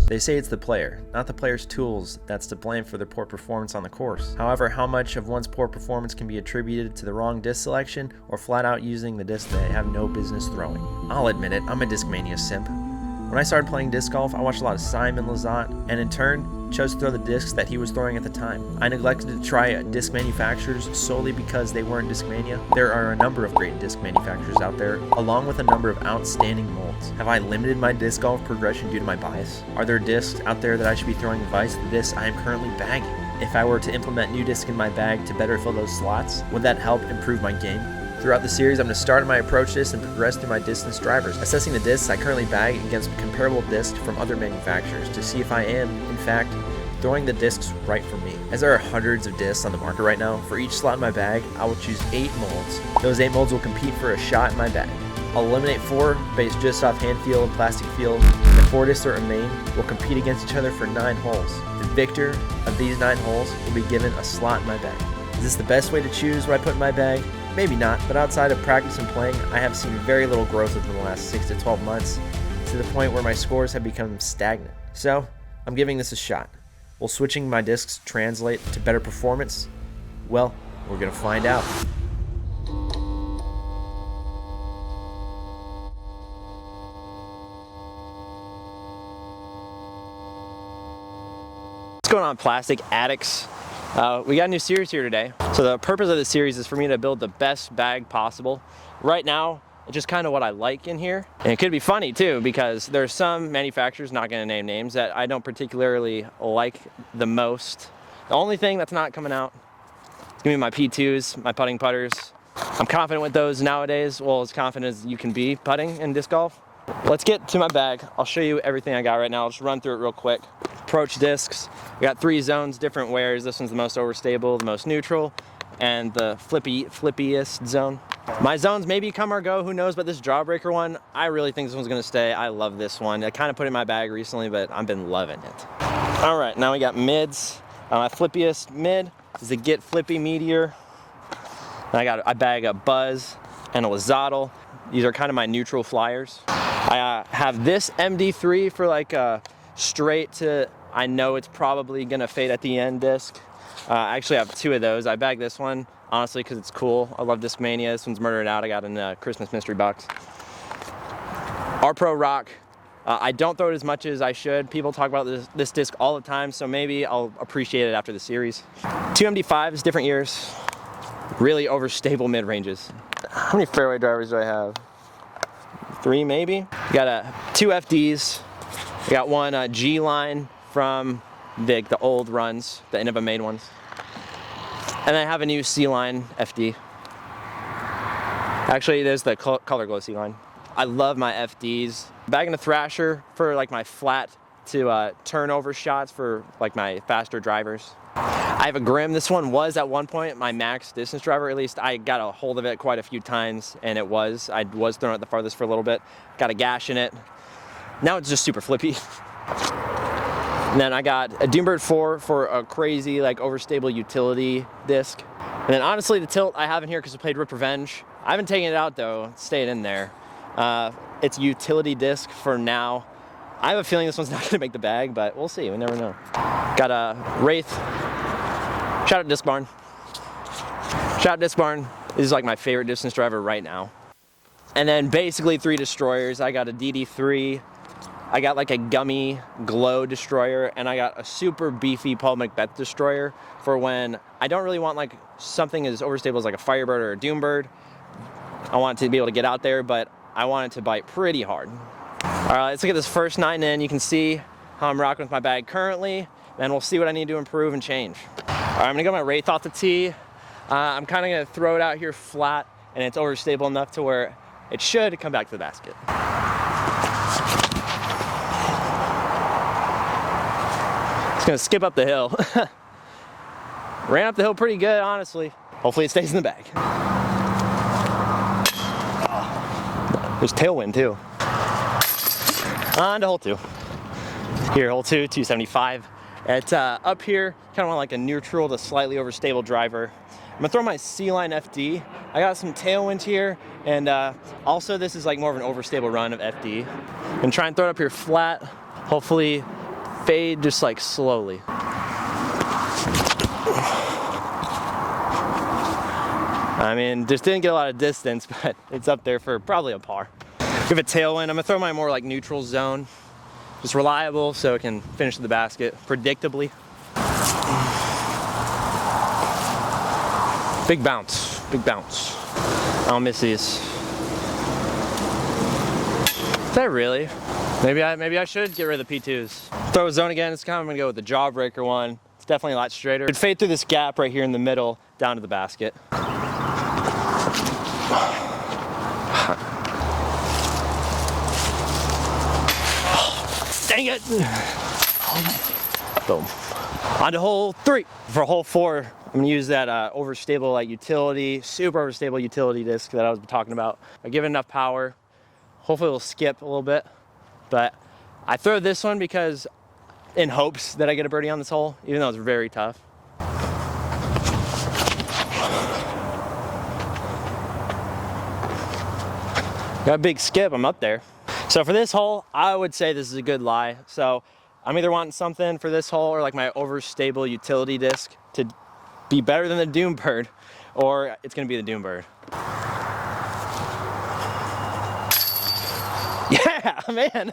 They say it's the player, not the player's tools, that's to blame for their poor performance on the course. However, how much of one's poor performance can be attributed to the wrong disc selection or flat out using the disc they have no business throwing? I'll admit it, I'm a Discmania simp. When I started playing disc golf, I watched a lot of Simon Lizotte, and in turn, chose to throw the discs that he was throwing at the time. I neglected to try disc manufacturers solely because they weren't Discmania. There are a number of great disc manufacturers out there, along with a number of outstanding molds. Have I limited my disc golf progression due to my bias? Are there discs out there that I should be throwing vice to the discs I am currently bagging? If I were to implement new discs in my bag to better fill those slots, would that help improve my game? Throughout the series, I'm going to start my approach to this and progress through my distance drivers, assessing the discs I currently bag against comparable discs from other manufacturers to see if I am, in fact, throwing the discs right for me. As there are hundreds of discs on the market right now, for each slot in my bag, I will choose 8 molds. Those 8 molds will compete for a shot in my bag. I'll eliminate 4 based just off hand feel and plastic feel. The 4 discs that remain will compete against each other for 9 holes. The victor of these 9 holes will be given a slot in my bag. Is this the best way to choose what I put in my bag? Maybe not, but outside of practice and playing, I have seen very little growth within the last 6 to 12 months, to the point where my scores have become stagnant. So, I'm giving this a shot. Will switching my discs translate to better performance? Well, we're going to find out. What's going on, plastic addicts? We got a new series here today. So the purpose of this series is for me to build the best bag possible. Right now, it's just kind of what I like in here. And it could be funny too, because there's some manufacturers, not gonna name names, that I don't particularly like the most. The only thing that's not coming out is gonna be my P2s, my putting putters. I'm confident with those nowadays. Well, as confident as you can be putting in disc golf. Let's get to my bag. I'll show you everything I got right now. I'll just run through it real quick. Approach discs. We got 3 zones, different wears. This one's the most overstable, the most neutral, and the flippiest zone. My zones maybe come or go, who knows, but this jawbreaker one, I really think this one's gonna stay. I love this one. I kind of put it in my bag recently, but I've been loving it. All right, now we got mids. My flippiest mid is the Get Flippy Meteor. I bag a Buzz and a Lizotte. These are kind of my neutral flyers. I have this MD3 for like a straight to, I know it's probably gonna fade at the end disc. I actually have 2 of those. I bag this one, honestly, because it's cool. I love Discmania. This one's Murdered Out. I got in a Christmas mystery box. R-Pro Rock. I don't throw it as much as I should. People talk about this disc all the time, so maybe I'll appreciate it after the series. 2 MD5s, different years. Really overstable mid-ranges. How many fairway drivers do I have? 3 maybe? Got 2 FDs. We got one G-line from the old runs, the Innova made ones. And I have a new C-line FD. Actually, there's the Color Glow C-line. I love my FDs. Bagging a Thrasher for like my flat to turnover shots for like my faster drivers. I have a Grim. This one was at one point my max distance driver. At least I got a hold of it quite a few times, and I was throwing it the farthest for a little bit. Got a gash in it. Now it's just super flippy. And then I got a Doombird 4 for a crazy like overstable utility disc. And then honestly, the tilt I have in here because I played Rip Revenge. I haven't taken it out though. It's staying in there. It's a utility disc for now. I have a feeling this one's not gonna make the bag, but we'll see, we never know. Got a Wraith. Shout out Disc Barn. Shout out Disc Barn. This is like my favorite distance driver right now. And then basically 3 destroyers. I got a DD3. I got like a gummy glow destroyer, and I got a super beefy Paul Macbeth destroyer for when I don't really want like something as overstable as like a Firebird or a Doombird. I want it to be able to get out there, but I want it to bite pretty hard. All right, let's look at this first 9 in. You can see how I'm rocking with my bag currently, and we'll see what I need to improve and change. All right, I'm gonna go my Wraith off the tee. I'm kind of gonna throw it out here flat, and it's overstable enough to where it should come back to the basket. It's gonna skip up the hill. Ran up the hill pretty good, honestly. Hopefully it stays in the bag. There's tailwind too. On to hole 2. Here, hole 2, 275. It's up here, kind of want like a neutral to slightly overstable driver. I'm gonna throw my C-line FD. I got some tailwind here, and also this is like more of an overstable run of FD. I'm gonna try and throw it up here flat. Hopefully fade just like slowly. I mean, just didn't get a lot of distance, but it's up there for probably a par. Give a tailwind. I'm gonna throw my more like neutral zone. Just reliable so it can finish the basket predictably. Big bounce, big bounce. I'll miss these. Is that really? Maybe I should get rid of the P2s. Throw a zone again. It's kind of gonna go with the jawbreaker one. It's definitely a lot straighter. It'd fade through this gap right here in the middle down to the basket. Dang it! Boom. On to hole 3. For hole 4, I'm gonna use that overstable like utility, super overstable utility disc that I was talking about. I give it enough power. Hopefully it'll skip a little bit, but I throw this one because in hopes that I get a birdie on this hole, even though it's very tough. Got a big skip, I'm up there. So for this hole, I would say this is a good lie. So I'm either wanting something for this hole or like my overstable utility disc to be better than the Doom Bird, or it's gonna be the Doom Bird. Yeah, man,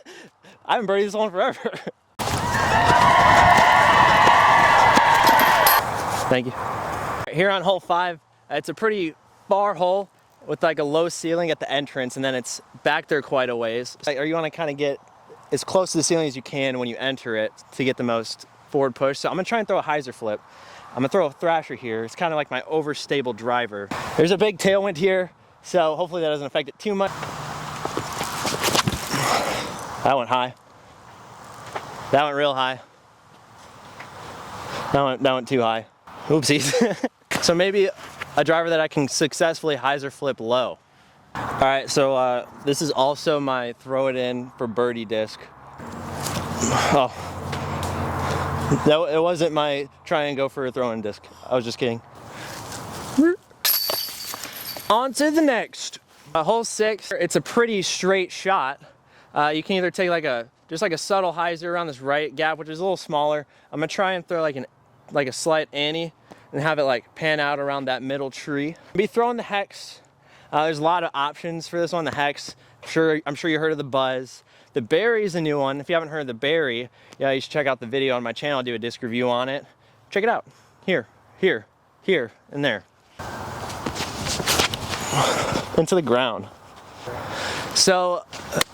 I haven't birdied this one forever. Thank you. Here on hole 5, it's a pretty far hole with like a low ceiling at the entrance, and then it's back there quite a ways. So you want to kind of get as close to the ceiling as you can when you enter it to get the most forward push. So I'm gonna try and throw a hyzer flip. I'm gonna throw a thrasher here. It's kind of like my overstable driver. There's a big tailwind here, so hopefully that doesn't affect it too much. That went high. That went real high. That went too high. Oopsies. So maybe a driver that I can successfully hyzer flip low. All right, so this is also my throw it in for birdie disc. Oh, no, it wasn't my try and go for a throw in disc. I was just kidding. On to the next. Hole 6, it's a pretty straight shot. You can either take just like a subtle hyzer around this right gap, which is a little smaller. I'm gonna try and throw like a slight Annie and have it like pan out around that middle tree. I'll be throwing the hex. There's a lot of options for this one. The hex, I'm sure you heard of the buzz. The berry is a new one. If you haven't heard of the berry, yeah, you should check out the video on my channel. I'll do a disc review on it. Check it out. Here, and there. Into the ground. So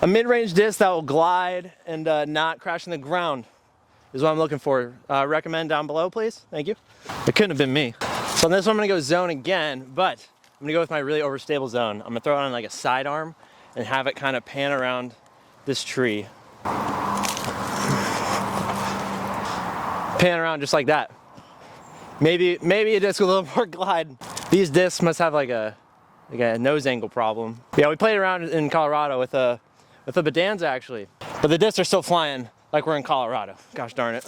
a mid-range disc that will glide and not crash in the ground is what I'm looking for. Recommend down below, please. Thank you. It couldn't have been me. So on this one, I'm gonna go zone again, but I'm gonna go with my really overstable zone. I'm gonna throw it on like a sidearm and have it kind of pan around this tree. Pan around just like that. Maybe a disc with a little more glide. These discs must have like a nose angle problem. Yeah, we played around in Colorado with a bodanza actually, but the discs are still flying like we're in Colorado. Gosh darn it.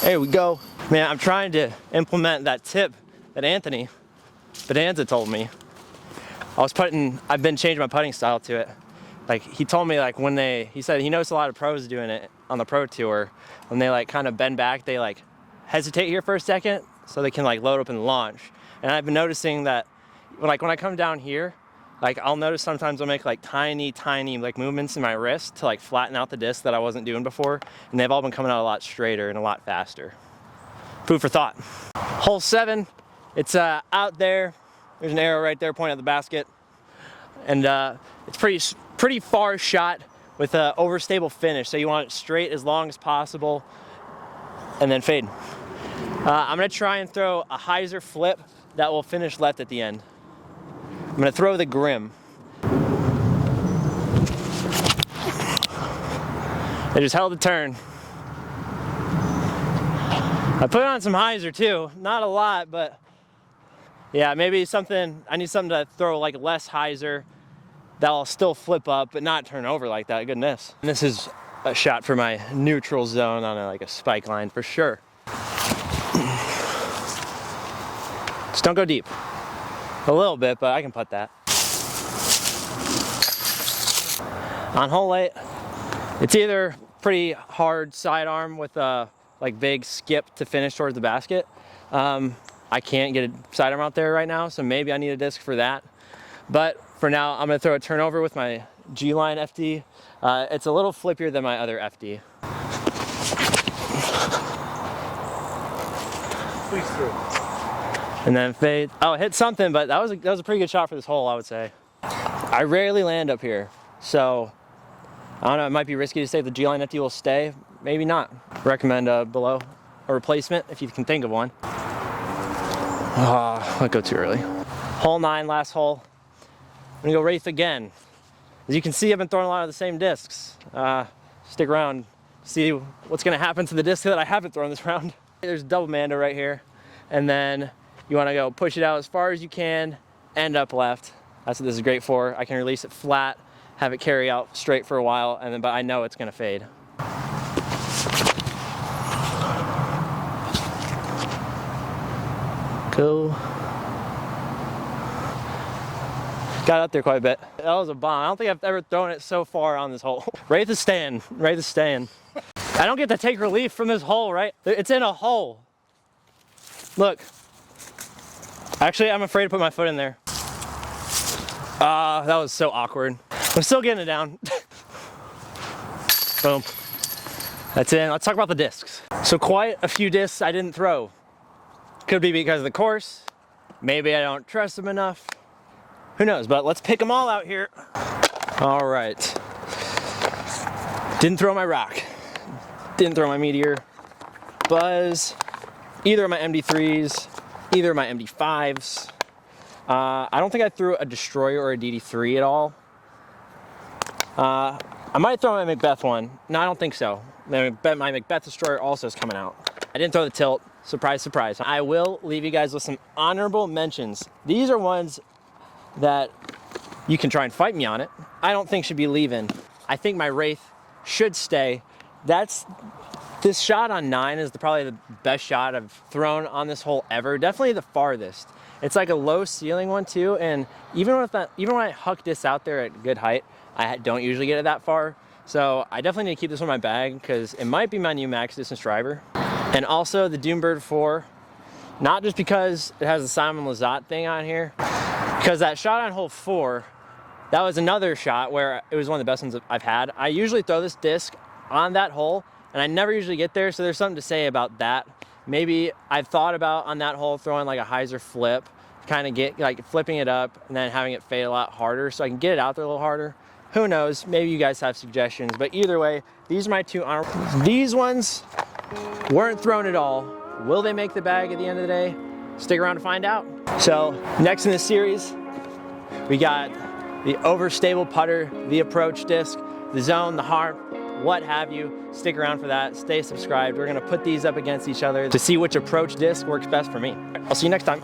There we go. Man, I'm trying to implement that tip that Anthony Bodanza told me. I've been changing my putting style to it. Like he told me like he said he knows a lot of pros doing it on the pro tour. When they like kind of bend back, they like hesitate here for a second so they can like load up and launch. And I've been noticing that when I come down here, like I'll notice sometimes I'll make like tiny like movements in my wrist to like flatten out the disc that I wasn't doing before. And they've all been coming out a lot straighter and a lot faster. Food for thought. Hole 7, it's out there. There's an arrow right there pointing at the basket. And it's pretty far shot with an overstable finish. So you want it straight as long as possible and then fade. I'm gonna try and throw a hyzer flip that will finish left at the end. I'm gonna throw the grim. I just held the turn. I put on some hyzer too, not a lot, but yeah, maybe I need something to throw like less hyzer that'll still flip up but not turn over like that, goodness. And this is a shot for my neutral zone on like a spike line for sure. Just don't go deep. A little bit, but I can putt that. On hole 8, It's either pretty hard sidearm with a like big skip to finish towards the basket. I can't get a sidearm out there right now, so maybe I need a disc for that. But for now, I'm gonna throw a turnover with my G-line FD. It's a little flippier than my other FD. Squeeze through. And then fade. Oh, it hit something, but that was a pretty good shot for this hole, I would say. I rarely land up here, so I don't know, it might be risky to say the G-line FD will stay. Maybe not. Recommend below a replacement if you can think of one. I'll go too early. Hole 9, last hole. I'm gonna go Wraith again. As you can see, I've been throwing a lot of the same discs. Stick around, see what's gonna happen to the disc that I haven't thrown this round. There's double mando right here, and then you wanna go push it out as far as you can, end up left. That's what this is great for. I can release it flat, have it carry out straight for a while, and then but I know it's gonna fade. Go. Got out there quite a bit. That was a bomb. I don't think I've ever thrown it so far on this hole. Wraith is staying. Wraith is staying. I don't get to take relief from this hole, right? It's in a hole. Look. Actually, I'm afraid to put my foot in there. That was so awkward. I'm still getting it down. Boom. That's in. Let's talk about the discs. So quite a few discs I didn't throw. Could be because of the course. Maybe I don't trust them enough. Who knows, but let's pick them all out here. All right. Didn't throw my rock. Didn't throw my meteor. Buzz. Either of my MD3s. Either of my MD5s. I don't think I threw a destroyer or a DD3 at all. I might throw my Macbeth one. No, I don't think so. My Macbeth destroyer also is coming out. I didn't throw the tilt. Surprise, surprise. I will leave you guys with some honorable mentions. These are ones that you can try and fight me on it. I don't think should be leaving. I think my Wraith should stay. This shot on 9 is probably the best shot I've thrown on this hole ever. Definitely the farthest. It's like a low ceiling one too, and even when I huck this out there at good height, I don't usually get it that far. So I definitely need to keep this in my bag because it might be my new max distance driver. And also the Doombird 4, not just because it has the Simon Lizotte thing on here, because that shot on hole 4, that was another shot where it was one of the best ones I've had. I usually throw this disc on that hole, and I never usually get there, so there's something to say about that. Maybe I've thought about on that hole throwing like a hyzer flip, kind of get like flipping it up and then having it fade a lot harder so I can get it out there a little harder. Who knows, maybe you guys have suggestions, but either way, these are my two honorable. These ones weren't thrown at all. Will they make the bag at the end of the day? Stick around to find out. So next in this series, we got the overstable putter, the approach disc, the zone, the harp, what have you. Stick around for that, stay subscribed. We're gonna put these up against each other to see which approach disc works best for me. I'll see you next time.